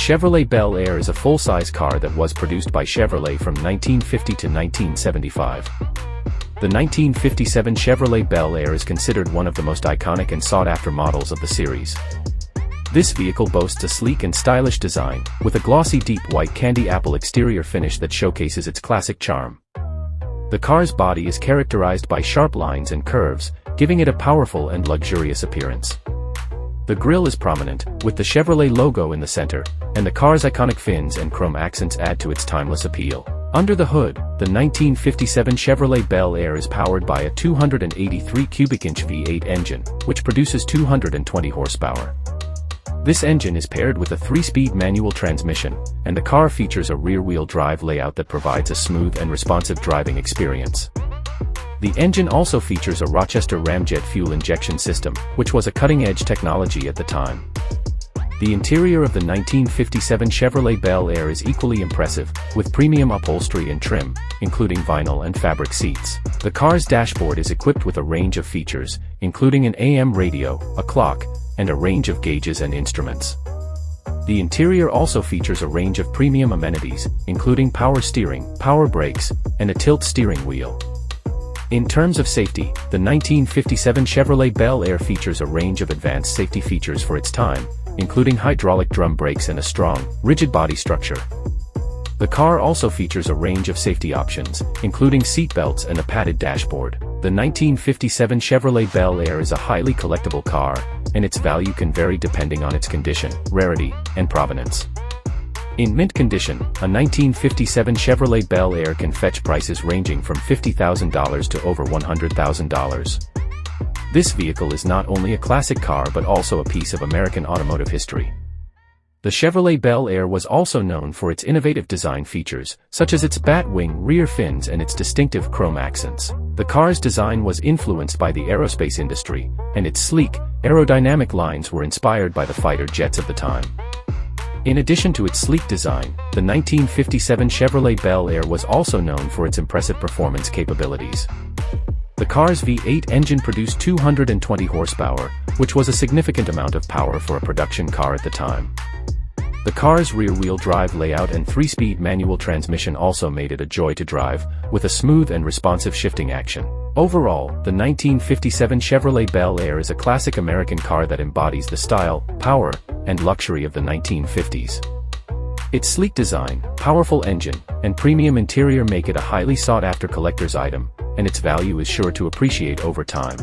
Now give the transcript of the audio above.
Chevrolet Bel Air is a full-size car that was produced by Chevrolet from 1950 to 1975. The 1957 Chevrolet Bel Air is considered one of the most iconic and sought-after models of the series. This vehicle boasts a sleek and stylish design, with a glossy deep white candy apple exterior finish that showcases its classic charm. The car's body is characterized by sharp lines and curves, giving it a powerful and luxurious appearance. The grille is prominent, with the Chevrolet logo in the center, and the car's iconic fins and chrome accents add to its timeless appeal. Under the hood, the 1957 Chevrolet Bel Air is powered by a 283 cubic inch V8 engine, which produces 220 horsepower. This engine is paired with a 3-speed manual transmission, and the car features a rear-wheel drive layout that provides a smooth and responsive driving experience. The engine also features a Rochester ramjet fuel injection system, which was a cutting-edge technology at the time. The interior of the 1957 Chevrolet Bel Air is equally impressive, with premium upholstery and trim, including vinyl and fabric seats. The car's dashboard is equipped with a range of features, including an AM radio, a clock, and a range of gauges and instruments. The interior also features a range of premium amenities, including power steering, power brakes, and a tilt steering wheel. In terms of safety, the 1957 Chevrolet Bel Air features a range of advanced safety features for its time, including hydraulic drum brakes and a strong, rigid body structure. The car also features a range of safety options, including seat belts and a padded dashboard. The 1957 Chevrolet Bel Air is a highly collectible car, and its value can vary depending on its condition, rarity, and provenance. In mint condition, a 1957 Chevrolet Bel Air can fetch prices ranging from $50,000 to over $100,000. This vehicle is not only a classic car but also a piece of American automotive history. The Chevrolet Bel Air was also known for its innovative design features, such as its bat-wing rear fins and its distinctive chrome accents. The car's design was influenced by the aerospace industry, and its sleek, aerodynamic lines were inspired by the fighter jets of the time. In addition to its sleek design, the 1957 Chevrolet Bel Air was also known for its impressive performance capabilities. The car's V8 engine produced 220 horsepower, which was a significant amount of power for a production car at the time. The car's rear-wheel drive layout and 3-speed manual transmission also made it a joy to drive, with a smooth and responsive shifting action. Overall, the 1957 Chevrolet Bel Air is a classic American car that embodies the style, power, and luxury of the 1950s. Its sleek design, powerful engine, and premium interior make it a highly sought-after collector's item, and its value is sure to appreciate over time.